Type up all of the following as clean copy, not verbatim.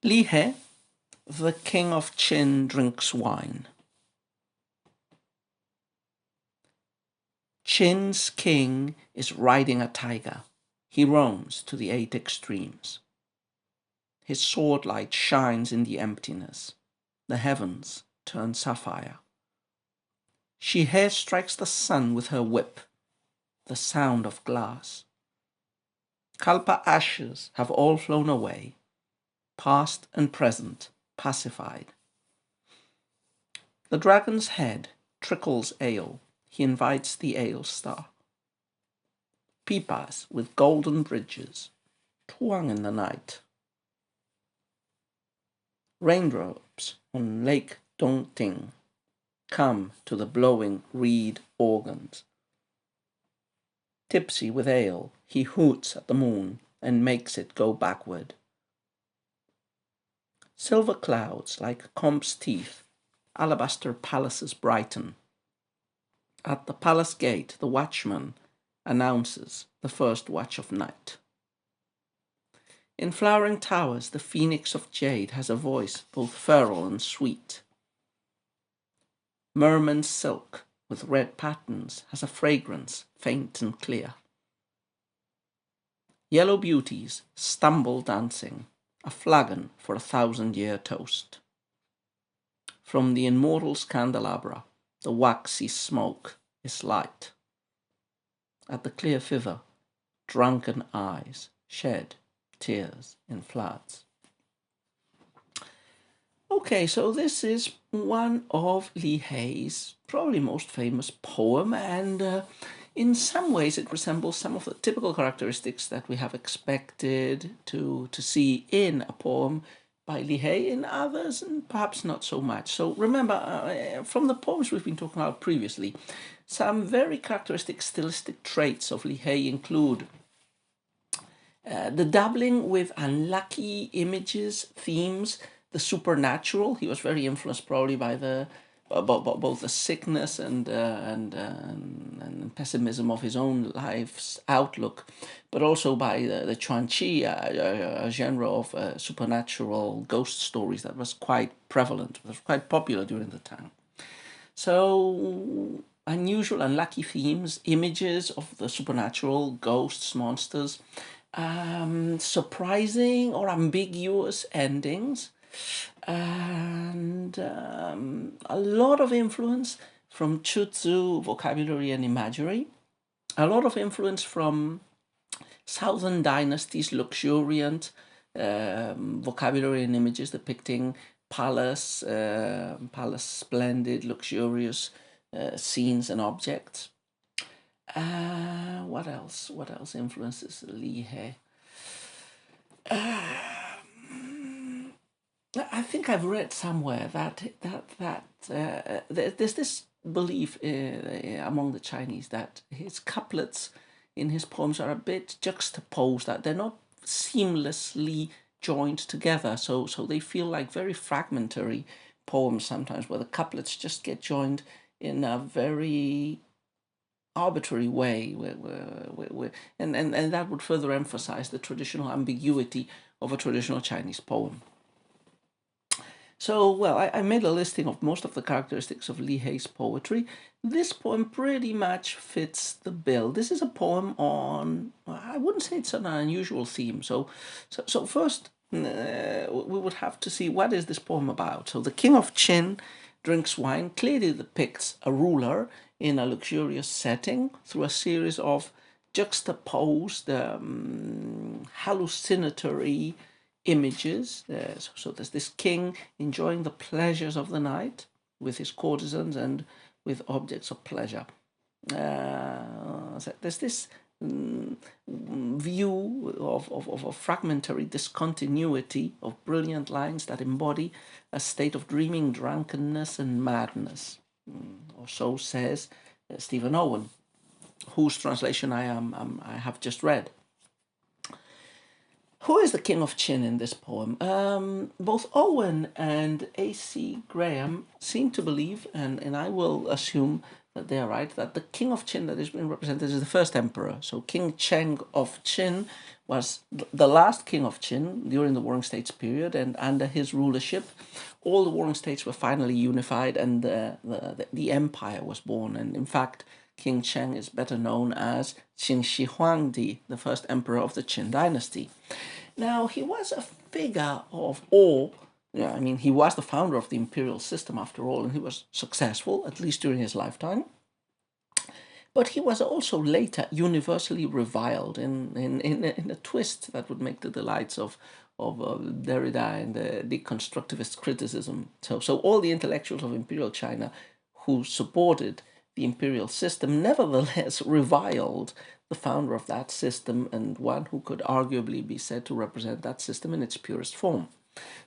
Li He, the king of Qin, drinks wine. Qin's king is riding a tiger. He roams to the 8 extremes. His sword light shines in the emptiness. The heavens turn sapphire. Shi He strikes the sun with her whip, the sound of glass. Kalpa ashes have all flown away, past and present pacified. The dragon's head trickles ale. He invites the ale star. Pipas with golden bridges twang in the night. Raindrops on Lake Dongting come to the blowing reed organs. Tipsy with ale, he hoots at the moon and makes it go backward. Silver clouds like Comp's teeth, alabaster palaces brighten. At the palace gate, the watchman announces the first watch of night. In flowering towers, the phoenix of jade has a voice both feral and sweet. Merman silk with red patterns has a fragrance faint and clear. Yellow beauties stumble dancing, a flagon for a 1,000-year toast. From the immortal's candelabra, the waxy smoke is light. At the clear thither, drunken eyes shed tears in floods. Okay, so this is one of Li Hei's probably most famous poem, and in some ways it resembles some of the typical characteristics that we have expected to see in a poem by Li Hei, in others and perhaps not so much. So remember, from the poems we've been talking about previously, some very characteristic stylistic traits of Li Hei include the dabbling with unlucky images, themes, the supernatural. He was very influenced probably by both the sickness and pessimism of his own life's outlook, but also by the Chuanqi, a genre of supernatural ghost stories that was quite prevalent, was quite popular during the time. So unusual, unlucky themes, images of the supernatural, ghosts, monsters, surprising or ambiguous endings, and a lot of influence from Chuzhu vocabulary and imagery, a lot of influence from Southern dynasties, luxuriant vocabulary and images depicting palace, splendid, luxurious scenes and objects. What else? What else influences Li He? I think I've read somewhere that there's this belief among the Chinese that his couplets in his poems are a bit juxtaposed, that they're not seamlessly joined together, so they feel like very fragmentary poems sometimes, where the couplets just get joined in a very arbitrary way, and that would further emphasize the traditional ambiguity of a traditional Chinese poem. So, well, I made a listing of most of the characteristics of Li Hei's poetry. This poem pretty much fits the bill. This is a poem on, I wouldn't say it's an unusual theme. So first, we would have to see what is this poem about. So the king of Qin drinks wine clearly depicts a ruler in a luxurious setting through a series of juxtaposed, hallucinatory images. So there's this king enjoying the pleasures of the night with his courtesans and with objects of pleasure. So there's this view of a fragmentary discontinuity of brilliant lines that embody a state of dreaming drunkenness and madness, or so says Stephen Owen, whose translation I have just read. Who is the king of Qin in this poem? Both Owen and A.C. Graham seem to believe, and I will assume that they are right, that the king of Qin that is being represented is the first emperor. So King Cheng of Qin was the last king of Qin during the Warring States period, and under his rulership, all the Warring States were finally unified, and the empire was born. And in fact, King Cheng is better known as Qin Shi Huangdi, the first emperor of the Qin dynasty. Now, he was a figure of awe. Yeah, I mean, he was the founder of the imperial system after all, and he was successful, at least during his lifetime. But he was also later universally reviled in a twist that would make the delights of Derrida and the deconstructivist criticism. So all the intellectuals of imperial China who supported the imperial system nevertheless reviled the founder of that system, and one who could arguably be said to represent that system in its purest form.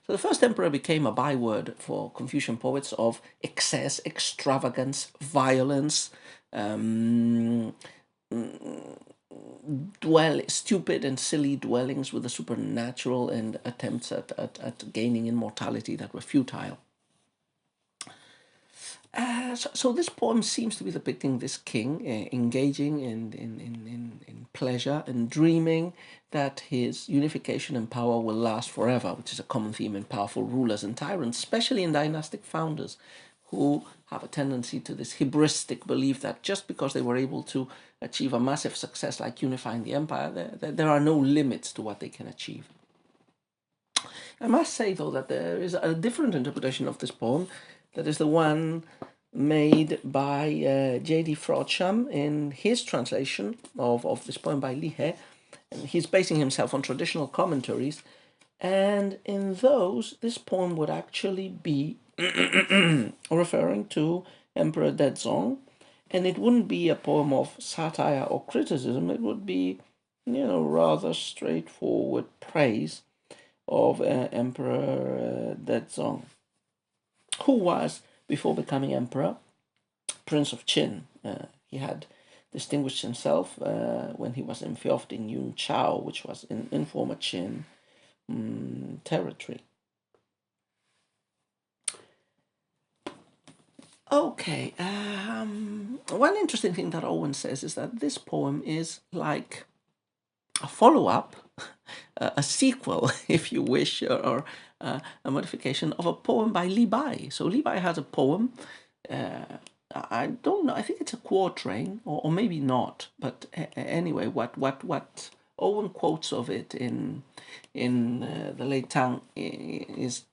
So the first emperor became a byword for Confucian poets of excess, extravagance, violence, stupid and silly dwellings with the supernatural, and attempts at gaining immortality that were futile. So this poem seems to be depicting this king engaging in pleasure and dreaming that his unification and power will last forever, which is a common theme in powerful rulers and tyrants, especially in dynastic founders, who have a tendency to this hybristic belief that just because they were able to achieve a massive success like unifying the empire, there are no limits to what they can achieve. I must say, though, that there is a different interpretation of this poem, that is the one made by J.D. Frodsham in his translation of this poem by Li He. And he's basing himself on traditional commentaries, and in those, this poem would actually be referring to Emperor Dezong, and it wouldn't be a poem of satire or criticism. It would be, rather straightforward praise of Emperor Dezong, who was, before becoming emperor, Prince of Qin. He had distinguished himself when he was enfiofed in Yun Chao, which was in former Qin territory. Okay, one interesting thing that Owen says is that this poem is like a follow-up, a sequel, if you wish, or a modification of a poem by Li Bai. So Li Bai has a poem, I don't know, I think it's a quatrain, or maybe not, but anyway, what Owen quotes of it in the late Tang is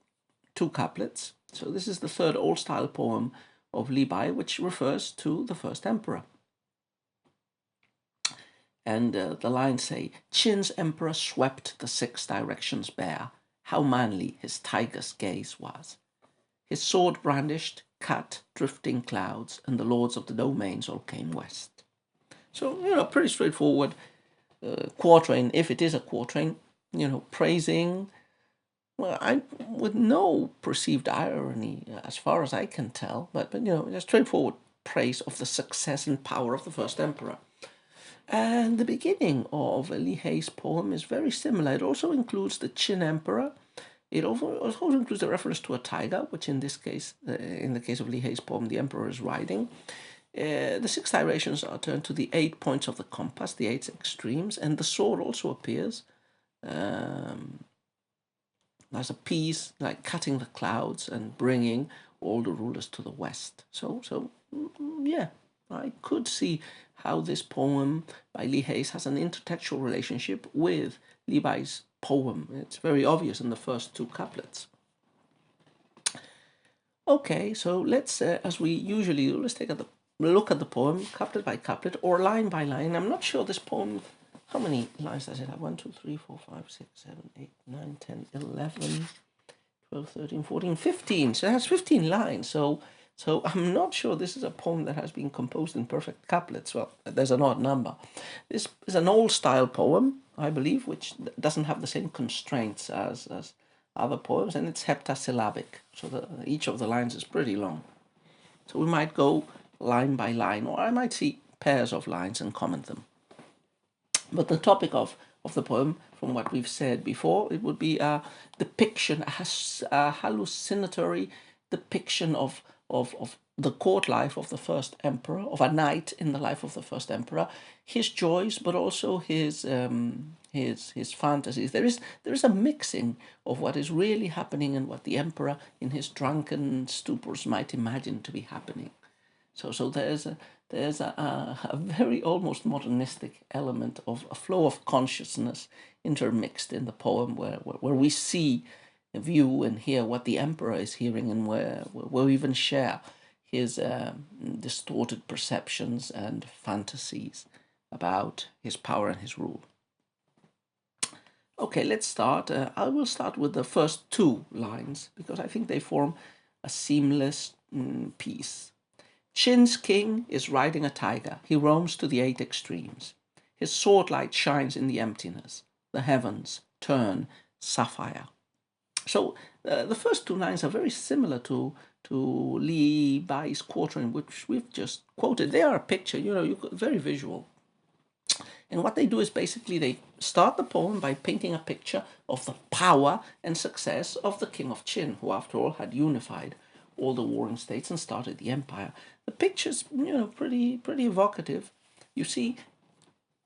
two couplets. So this is the third old-style poem of Li Bai, which refers to the first emperor. And the lines say, Qin's emperor swept the six directions bare. How manly his tiger's gaze was. His sword brandished, cut drifting clouds, and the lords of the domains all came west. So, pretty straightforward quatrain, if it is a quatrain, praising, with no perceived irony, as far as I can tell, but a straightforward praise of the success and power of the first emperor. And the beginning of Li Hei's poem is very similar. It also includes the Qin emperor. It also includes a reference to a tiger, which in this case, in the case of Li Hei's poem, the emperor is riding. The six gyrations are turned to the 8 points of the compass, the 8 extremes, and the sword also appears as a piece, like cutting the clouds and bringing all the rulers to the west. So yeah, I could see how this poem by Li He has an intertextual relationship with Li Bai's poem. It's very obvious in the first two couplets. Okay, so let's, as we usually do, let's take a look at the poem couplet by couplet or line by line. I'm not sure this poem, how many lines does it have? 1, 2, 3, 4, 5, 6, 7, 8, 9, 10, 11, 12, 13, 14, 15. So it has 15 lines. So I'm not sure this is a poem that has been composed in perfect couplets. Well, there's an odd number. This is an old-style poem, I believe, which doesn't have the same constraints as other poems, and it's heptasyllabic. So each of the lines is pretty long. So we might go line by line, or I might see pairs of lines and comment them. But the topic of the poem, from what we've said before, it would be a depiction, a hallucinatory depiction of the court life of the first emperor, of a knight in the life of the first emperor, his joys, but also his his fantasies. There is a mixing of what is really happening and what the emperor in his drunken stupors might imagine to be happening. So there's a very almost modernistic element of a flow of consciousness intermixed in the poem, where we see, view, and hear what the emperor is hearing, and where we even share his distorted perceptions and fantasies about his power and his rule. Okay, let's start. I will start with the first two lines because I think they form a seamless piece. Qin's king is riding a tiger. He roams to the eight extremes. His sword light shines in the emptiness. The heavens turn sapphire. So the first two lines are very similar to Li Bai's quatrain, which we've just quoted. They are a picture, very visual. And what they do is basically they start the poem by painting a picture of the power and success of the king of Qin, who after all had unified all the warring states and started the empire. The picture's, pretty evocative. You see,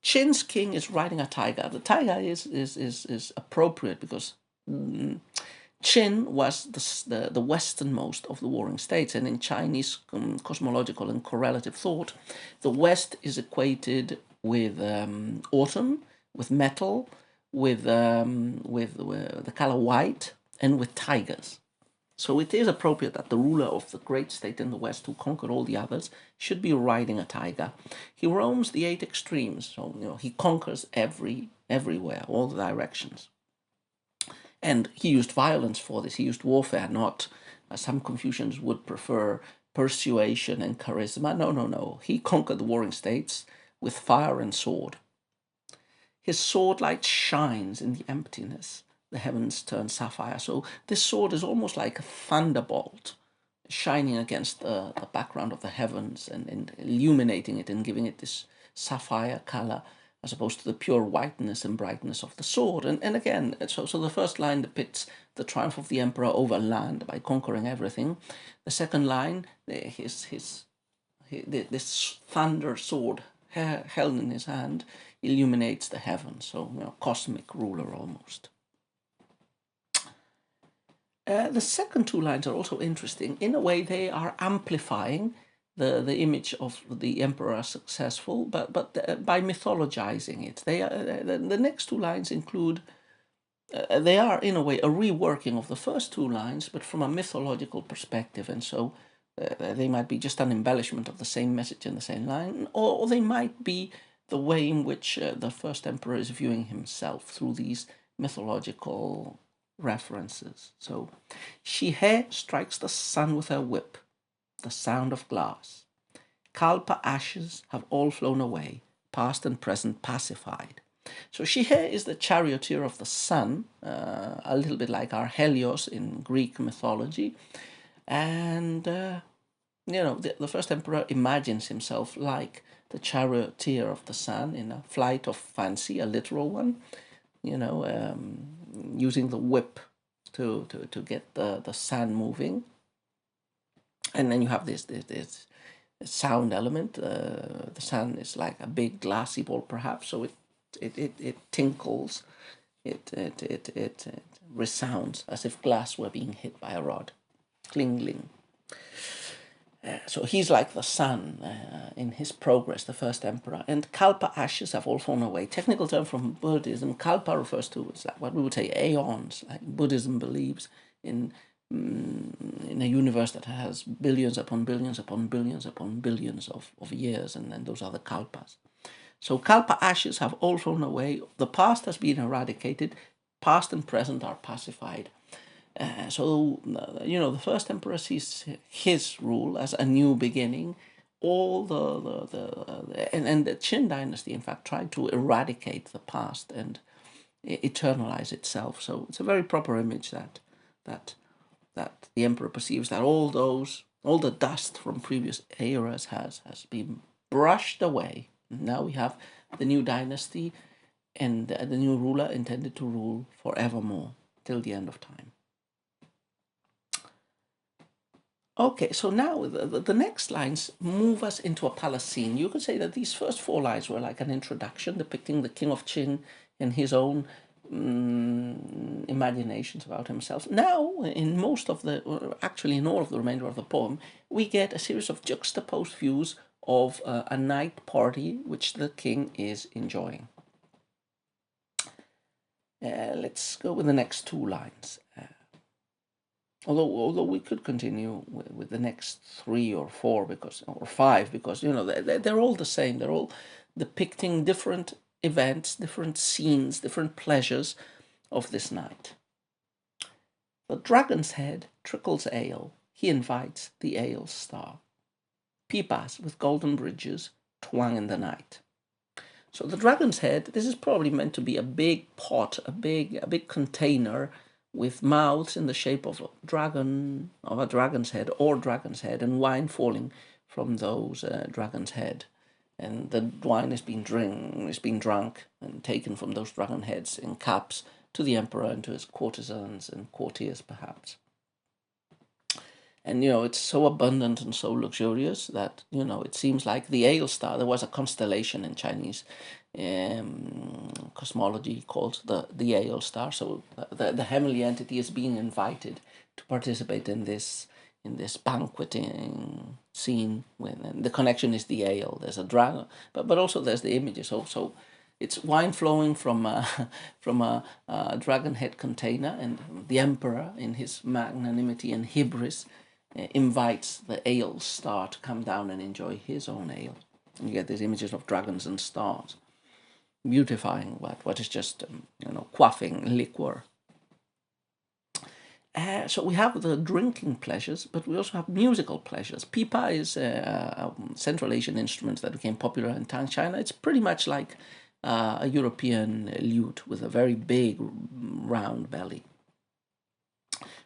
Qin's king is riding a tiger. The tiger is appropriate because Qin was the westernmost of the warring states, and in Chinese cosmological and correlative thought, the West is equated with autumn, with metal, with the color white, and with tigers. So it is appropriate that the ruler of the great state in the West, who conquered all the others, should be riding a tiger. He roams the eight extremes, so he conquers everywhere, all the directions. And he used violence for this. He used warfare, not, as some Confucians would prefer, persuasion and charisma. No. He conquered the warring states with fire and sword. His sword light shines in the emptiness. The heavens turn sapphire. So this sword is almost like a thunderbolt shining against the background of the heavens and illuminating it and giving it this sapphire color, as opposed to the pure whiteness and brightness of the sword. And again, so the first line depicts the triumph of the emperor over land by conquering everything. The second line, this thunder sword held in his hand illuminates the heavens. So, cosmic ruler almost. The second two lines are also interesting. In a way, they are amplifying the image of the emperor as successful, but by mythologizing it. They are, the next two lines include, they are in a way a reworking of the first two lines, but from a mythological perspective, and so they might be just an embellishment of the same message in the same line, or they might be the way in which the first emperor is viewing himself through these mythological references. So, Shihe strikes the sun with her whip, the sound of glass. Kalpa ashes have all flown away, past and present pacified. So Shihe is the charioteer of the sun, a little bit like our Helios in Greek mythology. And, the first emperor imagines himself like the charioteer of the sun in a flight of fancy, a literal one, using the whip to get the sun moving. And then you have this sound element. The sun is like a big glassy ball, perhaps, so it tinkles, it resounds as if glass were being hit by a rod. Klingling. So he's like the sun in his progress, the first emperor. And kalpa ashes have all fallen away. Technical term from Buddhism. Kalpa refers to what we would say aeons. Like Buddhism believes in a universe that has billions upon billions upon billions upon billions of years, and then those are the kalpas. So kalpa ashes have all fallen away. The past has been eradicated. Past and present are pacified. The first emperor sees his rule as a new beginning. All and the Qin dynasty, in fact, tried to eradicate the past and eternalize itself. So it's a very proper image that the emperor perceives that all the dust from previous eras has been brushed away. Now we have the new dynasty and the new ruler intended to rule forevermore till the end of time. Okay, so now the next lines move us into a palace scene. You could say that these first four lines were like an introduction depicting the king of Qin and his own imaginations about himself. Now, in most of the, actually in all of the remainder of the poem, we get a series of juxtaposed views of a night party which the king is enjoying. Let's go with the next two lines. Although we could continue with the next three or four or five, because they're all the same. They're all depicting different events, different scenes, different pleasures of this night. The dragon's head trickles ale. He invites the ale star. Pipas with golden bridges twang in the night. So the dragon's head. This is probably meant to be a big pot, a big container with mouths in the shape of a dragon's head, and wine falling from those dragon's head, and the wine is being drunk and taken from those dragon heads in cups to the emperor and to his courtesans and courtiers, perhaps. And it's so abundant and so luxurious that it seems like the ale star. There was a constellation in Chinese cosmology called the ale star. So the heavenly entity is being invited to participate in this banqueting scene. And the connection is the ale. There's a dragon, but also there's the images. Also, it's wine flowing from a dragon head container, and the emperor, in his magnanimity and hybris, invites the ale star to come down and enjoy his own ale. And you get these images of dragons and stars, beautifying what is just quaffing liquor. So we have the drinking pleasures, but we also have musical pleasures. Pipa is a Central Asian instrument that became popular in Tang China. It's pretty much like a European lute with a very big round belly.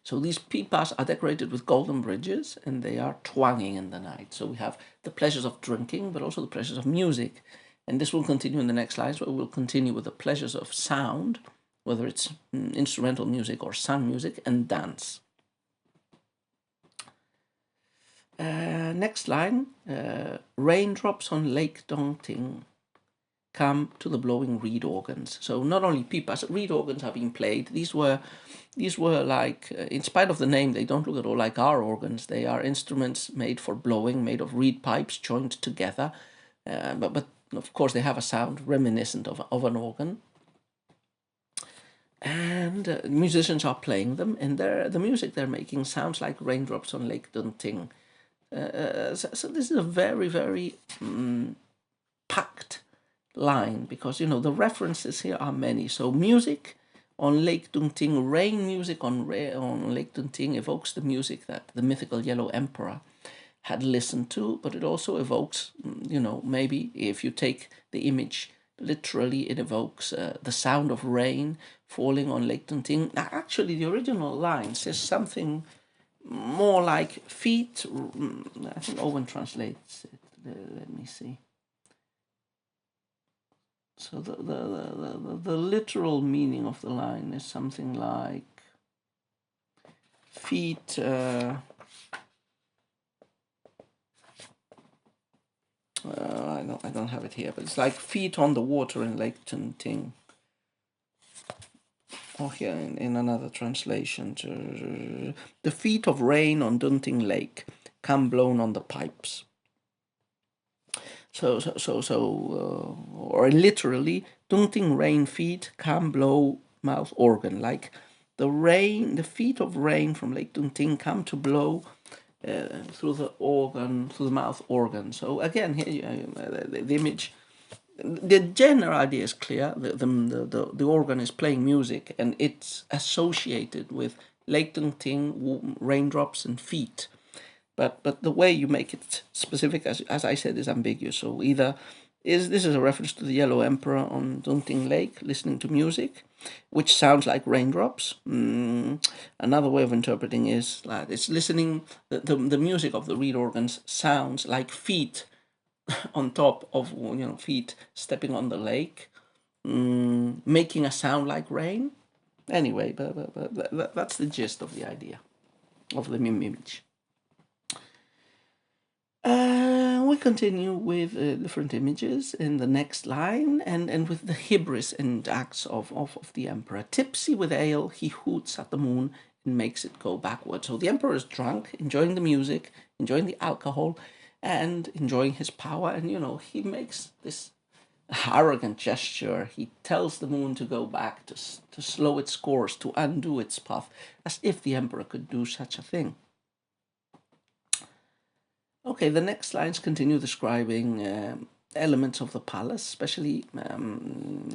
So these pipas are decorated with golden bridges, and they are twanging in the night. So we have the pleasures of drinking, but also the pleasures of music. And this will continue in the next slides, where we'll continue with the pleasures of sound, whether it's instrumental music or sung music, and dance. Next line, raindrops on Lake Dongting come to the blowing reed organs. So not only pipas, reed organs are being played. These were like, in spite of the name, they don't look at all like our organs. They are instruments made for blowing, made of reed pipes joined together. But of course they have a sound reminiscent of an organ. And musicians are playing them, and the music they're making sounds like raindrops on Lake Dunting. So this is a very, very packed line, because the references here are many. So music on Lake Dunting, rain music on Lake Dunting evokes the music that the mythical Yellow Emperor had listened to, but it also evokes, maybe if you take the image literally, it evokes the sound of rain falling on Lake Dunting. Now, actually, the original line says something more like feet. I think Owen translates it. Let me see. So the literal meaning of the line is something like feet. I don't have it here, but it's like feet on the water in Lake Dunting. Or here in another translation, the feet of rain on Dunting Lake come blown on the pipes. Or literally, Dunting rain feet come blow mouth organ. Like the feet of rain from Lake Dunting come to blow through the mouth organ. So again, here the image, the general idea is clear. The organ is playing music, and it's associated with Lake Dunting, raindrops, and feet. But the way you make it specific, as I said, is ambiguous. So either this is a reference to the Yellow Emperor on Dunting Lake listening to music, which sounds like raindrops. Another way of interpreting is that it's listening, the music of the reed organs sounds like feet on top of feet stepping on the lake, making a sound like rain. Anyway, but that's the gist of the idea of the image. we continue with different images in the next line, and with the hybris and acts of the emperor. Tipsy with ale, he hoots at the moon and makes it go backward. So the emperor is drunk, enjoying the music, enjoying the alcohol, and enjoying his power. And, he makes this arrogant gesture. He tells the moon to go back, to slow its course, to undo its path, as if the emperor could do such a thing. Okay, the next lines continue describing elements of the palace, especially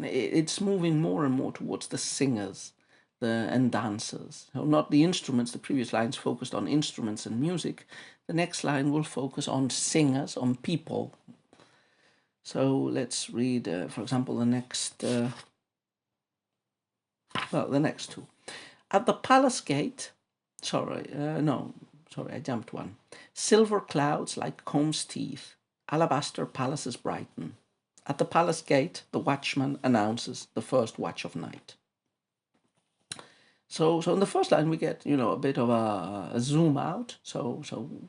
it's moving more and more towards the singers and dancers. So not the instruments. The previous lines focused on instruments and music. The next line will focus on singers, on people. So let's read, for example, the next two. At the palace gate, I jumped one. Silver clouds like comb's teeth, alabaster palaces brighten. At the palace gate, the watchman announces the first watch of night. So in the first line we get, a bit of a zoom out. So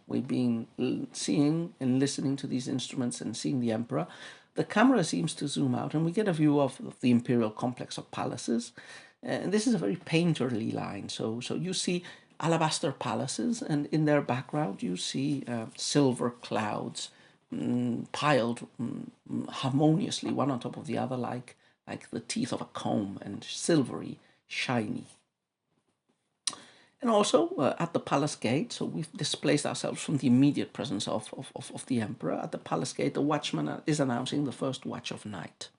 we've been seeing and listening to these instruments and seeing the emperor. The camera seems to zoom out, and we get a view of the imperial complex of palaces. And this is a very painterly line. So you see alabaster palaces, and in their background you see silver clouds piled harmoniously one on top of the other, like the teeth of a comb, and silvery, shiny. And also at the palace gate, so we've displaced ourselves from the immediate presence of the emperor. At the palace gate, the watchman is announcing the first watch of night.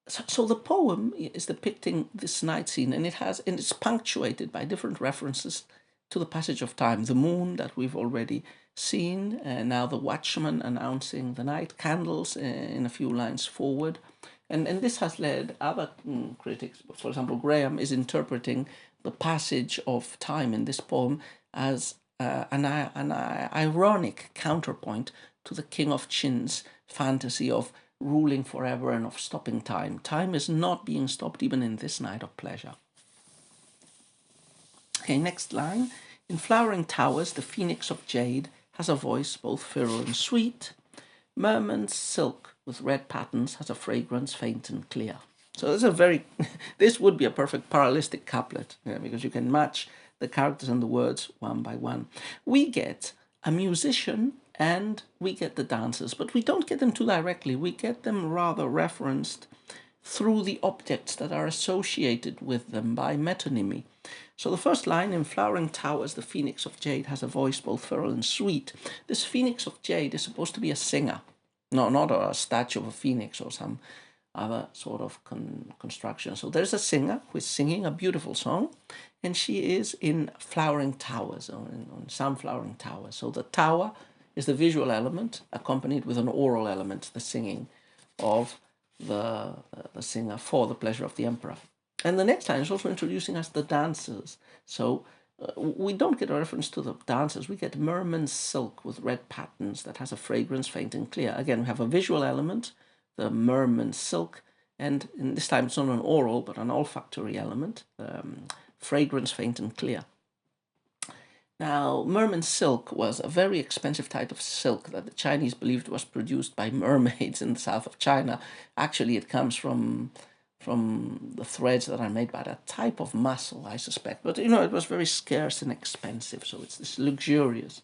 So the poem is depicting this night scene, and it's punctuated by different references to the passage of time. The moon that we've already seen, now the watchman announcing the night, candles in a few lines forward. And this has led other critics, for example, Graham, is interpreting the passage of time in this poem as an ironic counterpoint to the King of Chin's fantasy of ruling forever and of stopping time. Time is not being stopped even in this night of pleasure. Okay, next line. In flowering towers, the phoenix of jade has a voice both feral and sweet. Merman's silk with red patterns has a fragrance faint and clear. So this would be a perfect parallelistic couplet, because you can match the characters and the words one by one. We get a musician and we get the dancers, but we don't get them too directly. We get them rather referenced through the objects that are associated with them by metonymy. So the first line, in flowering towers, the phoenix of jade has a voice both feral and sweet. This phoenix of jade is supposed to be a singer. No, not a statue of a phoenix or some other sort of construction. So there's a singer who is singing a beautiful song, and she is in flowering towers, or on some flowering towers. So the tower is the visual element, accompanied with an oral element, the singing of the singer for the pleasure of the emperor. And the next line is also introducing us the dancers. So we don't get a reference to the dancers. We get merman's silk with red patterns that has a fragrance faint and clear. Again, we have a visual element, the merman's silk, and this time it's not an oral but an olfactory element, fragrance faint and clear. Now, merman's silk was a very expensive type of silk that the Chinese believed was produced by mermaids in the south of China. Actually, it comes from the threads that are made by that type of mussel, I suspect. But, it was very scarce and expensive, so it's this luxurious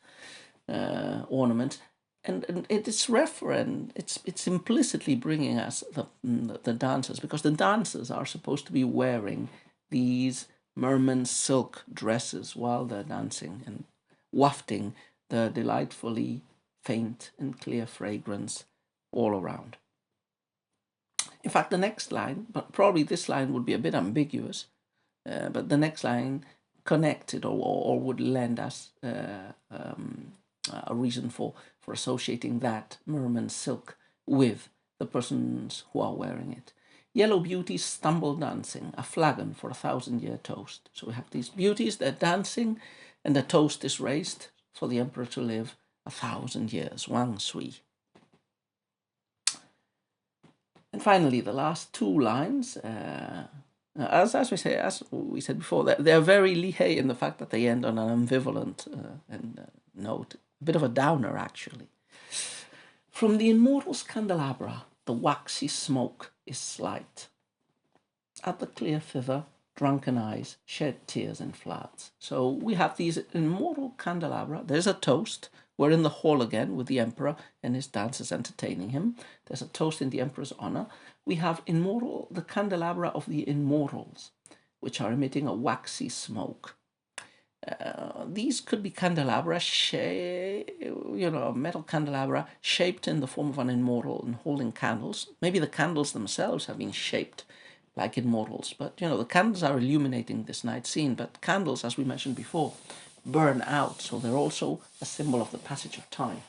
ornament. And it's it's implicitly bringing us the dancers, because the dancers are supposed to be wearing these merman's silk dresses while they're dancing and wafting the delightfully faint and clear fragrance all around. In fact, the next line, but probably this line would be a bit ambiguous, but the next line connected or would lend us a reason for associating that merman's silk with the persons who are wearing it. Yellow beauties stumble dancing, a flagon for a 1,000-year toast. So we have these beauties, they're dancing, and the toast is raised for the emperor to live 1,000 years, Wang Sui. And finally, the last two lines, as we said before, they're very Li Hei in the fact that they end on an ambivalent note. a bit of a downer, actually. From the immortal's candelabra, the waxy smoke is slight. At the clear thither, drunken eyes shed tears in floods. So we have these immortal candelabra. There's a toast. We're in the hall again with the emperor and his dancers entertaining him. There's a toast in the emperor's honor. We have the candelabra of the immortals, which are emitting a waxy smoke. These could be candelabra, metal candelabra shaped in the form of an immortal and holding candles. Maybe the candles themselves have been shaped like immortals, but the candles are illuminating this night scene. But candles, as we mentioned before, burn out, so they're also a symbol of the passage of time.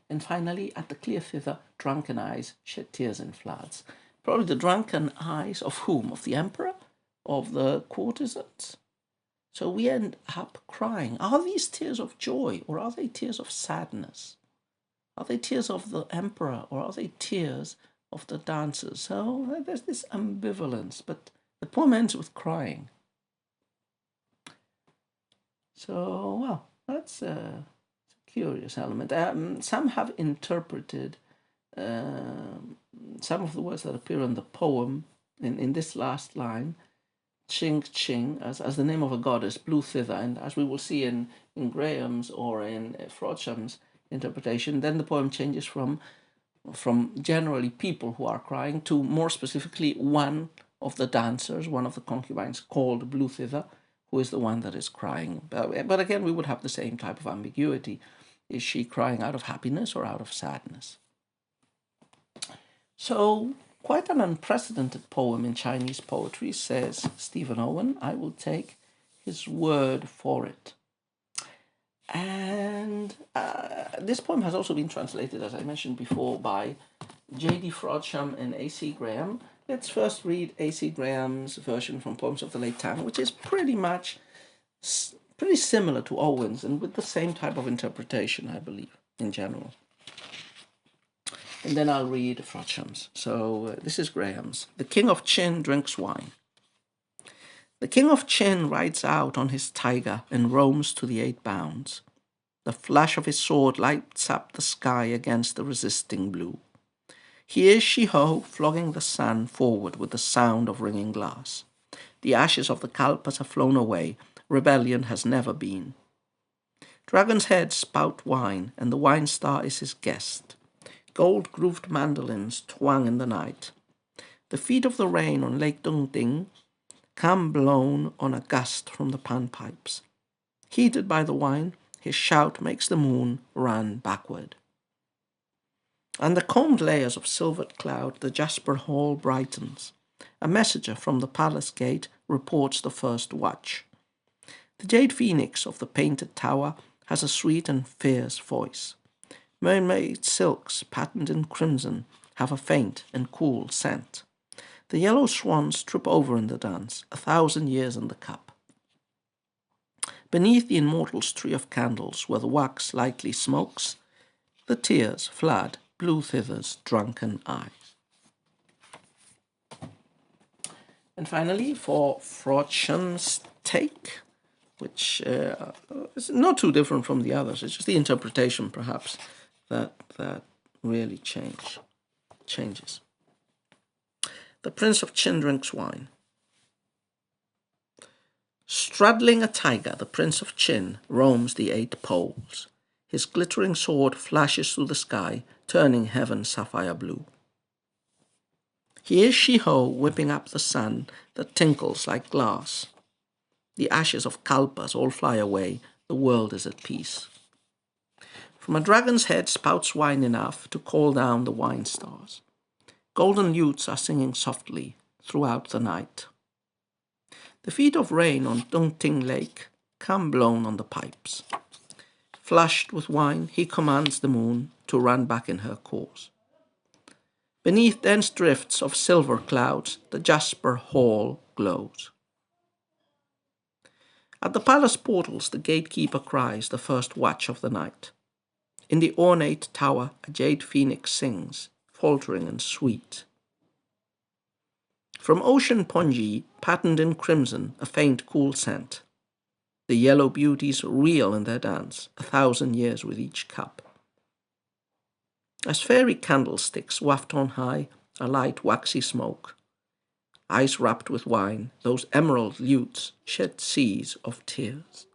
And finally, at the clear thither, drunken eyes shed tears in floods. Probably the drunken eyes of whom? Of the emperor? Of the courtesans? So we end up crying. Are these tears of joy, or are they tears of sadness? Are they tears of the emperor, or are they tears of the dancers? So there's this ambivalence, but the poem ends with crying. So, well, that's a curious element. Some have interpreted some of the words that appear in the poem in this last line, Ching Ching, as the name of a goddess, blew thither. And as we will see in Graham's or in Frodshams interpretation, then the poem changes from generally people who are crying to more specifically one of the dancers, one of the concubines called blew thither, who is the one that is crying. But again, we would have the same type of ambiguity. Is she crying out of happiness or out of sadness? So, quite an unprecedented poem in Chinese poetry, says Stephen Owen. I will take his word for it. And this poem has also been translated, as I mentioned before, by J.D. Frodsham and A.C. Graham. Let's first read A.C. Graham's version from Poems of the Late Tang, which is pretty similar to Owen's and with the same type of interpretation, I believe, in general. And then I'll read Frodsham's. So this is Graham's. The King of Qin drinks wine. The King of Qin rides out on his tiger and roams to the 8 bounds. The flash of his sword lights up the sky against the resisting blue. He is Shi-Ho flogging the sun forward with the sound of ringing glass. The ashes of the kalpas have flown away. Rebellion has never been. Dragon's heads spout wine, and the wine star is his guest. Gold-grooved mandolins twang in the night. The feet of the rain on Lake Dongting come blown on a gust from the panpipes. Heated by the wine, his shout makes the moon run backward. On the combed layers of silvered cloud, the jasper hall brightens. A messenger from the palace gate reports the first watch. The jade phoenix of the painted tower has a sweet and fierce voice. Mermaid silks patterned in crimson have a faint and cool scent. The yellow swans trip over in the dance, 1,000 years in the cup. Beneath the immortal's tree of candles, where the wax lightly smokes, the tears flood blew thither's drunken eyes. And finally, for Frodsham's take, which is not too different from the others, it's just the interpretation, perhaps, that really changes. The Prince of Qin drinks wine. Straddling a tiger, the Prince of Qin roams the 8 poles. His glittering sword flashes through the sky, turning heaven sapphire blue. He is Shi-Ho whipping up the sun that tinkles like glass. The ashes of kalpas all fly away, the world is at peace. From a dragon's head spouts wine enough to call down the wine stars. Golden lutes are singing softly throughout the night. The feet of rain on Dongting Lake come blown on the pipes. Flushed with wine, he commands the moon to run back in her course. Beneath dense drifts of silver clouds, the jasper hall glows. At the palace portals, the gatekeeper cries the first watch of the night. In the ornate tower, a jade phoenix sings, faltering and sweet. From ocean pongee, patterned in crimson, a faint cool scent. The yellow beauties reel in their dance, 1,000 years with each cup. As fairy candlesticks waft on high a light waxy smoke, eyes wrapped with wine, those emerald lutes shed seas of tears.